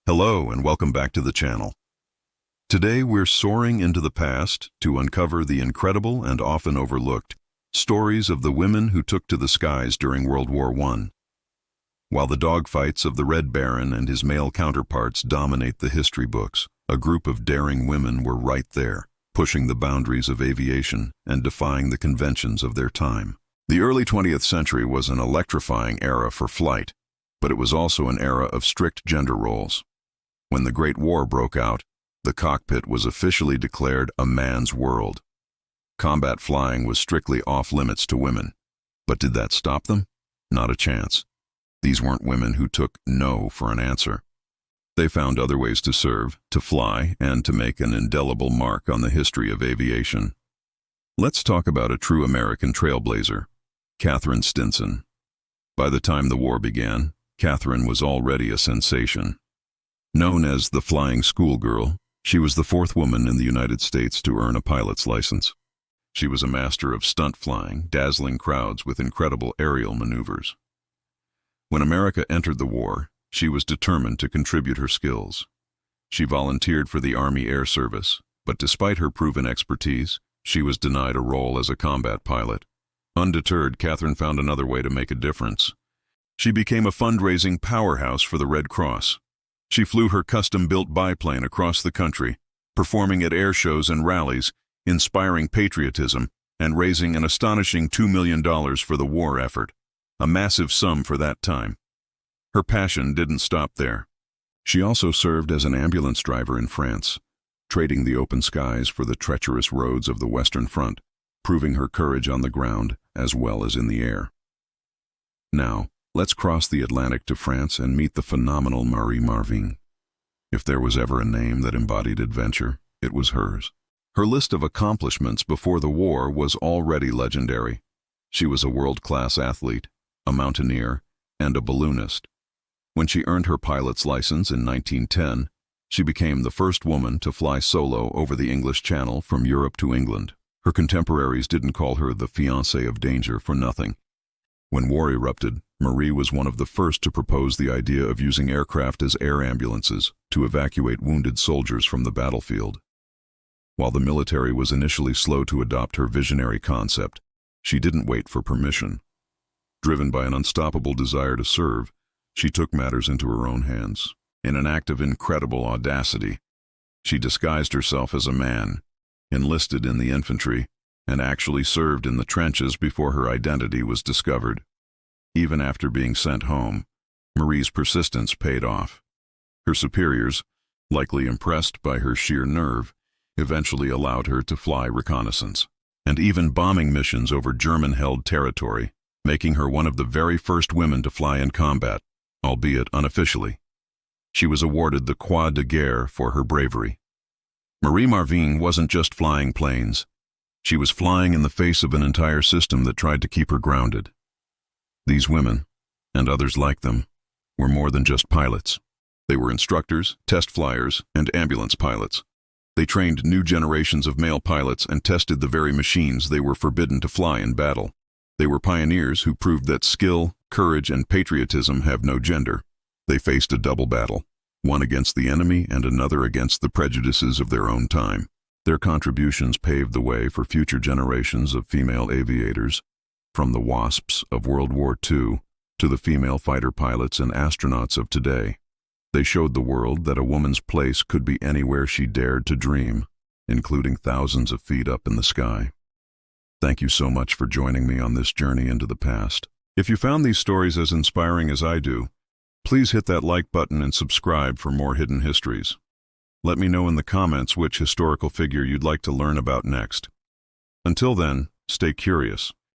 Hello and welcome back to the channel. Today we're soaring into the past to uncover the incredible and often overlooked stories of the women who took to the skies during World War I. While the dogfights of the Red Baron and his male counterparts dominate the history books, a group of daring women were right there, pushing the boundaries of aviation and defying the conventions of their time. The early 20th century was an electrifying era for flight, but it was also an era of strict gender roles. When the Great War broke out, the cockpit was officially declared a man's world. Combat flying was strictly off-limits to women. But did that stop them? Not a chance. These weren't women who took no for an answer. They found other ways to serve, to fly, and to make an indelible mark on the history of aviation. Let's talk about a true American trailblazer, Katherine Stinson. By the time the war began, Katherine was already a sensation. Known as the Flying Schoolgirl, she was the fourth woman in the United States to earn a pilot's license. She was a master of stunt flying, dazzling crowds with incredible aerial maneuvers. When America entered the war, she was determined to contribute her skills. She volunteered for the Army Air Service, but despite her proven expertise, she was denied a role as a combat pilot. Undeterred, Katherine found another way to make a difference. She became a fundraising powerhouse for the Red Cross. She flew her custom-built biplane across the country, performing at air shows and rallies, inspiring patriotism, and raising an astonishing $2 million for the war effort, a massive sum for that time. Her passion didn't stop there. She also served as an ambulance driver in France, trading the open skies for the treacherous roads of the Western Front, proving her courage on the ground as well as in the air. Now, let's cross the Atlantic to France and meet the phenomenal Marie Marvingt. If there was ever a name that embodied adventure, it was hers. Her list of accomplishments before the war was already legendary. She was a world-class athlete, a mountaineer, and a balloonist. When she earned her pilot's license in 1910, she became the first woman to fly solo over the English Channel from Europe to England. Her contemporaries didn't call her the Fiancée of Danger for nothing. When war erupted, Marie was one of the first to propose the idea of using aircraft as air ambulances to evacuate wounded soldiers from the battlefield. While the military was initially slow to adopt her visionary concept, she didn't wait for permission. Driven by an unstoppable desire to serve, she took matters into her own hands. In an act of incredible audacity, she disguised herself as a man, enlisted in the infantry, and actually served in the trenches before her identity was discovered. Even after being sent home, Marie's persistence paid off. Her superiors, likely impressed by her sheer nerve, eventually allowed her to fly reconnaissance, and even bombing missions over German-held territory, making her one of the very first women to fly in combat, albeit unofficially. She was awarded the Croix de Guerre for her bravery. Marie Marvingt wasn't just flying planes. She was flying in the face of an entire system that tried to keep her grounded. These women, and others like them, were more than just pilots. They were instructors, test flyers, and ambulance pilots. They trained new generations of male pilots and tested the very machines they were forbidden to fly in battle. They were pioneers who proved that skill, courage, and patriotism have no gender. They faced a double battle, one against the enemy and another against the prejudices of their own time. Their contributions paved the way for future generations of female aviators, from the wasps of World War II to the female fighter pilots and astronauts of today. They showed the world that a woman's place could be anywhere she dared to dream, including thousands of feet up in the sky. Thank you so much for joining me on this journey into the past. If you found these stories as inspiring as I do, please hit that like button and subscribe for more hidden histories. Let me know in the comments which historical figure you'd like to learn about next. Until then, stay curious,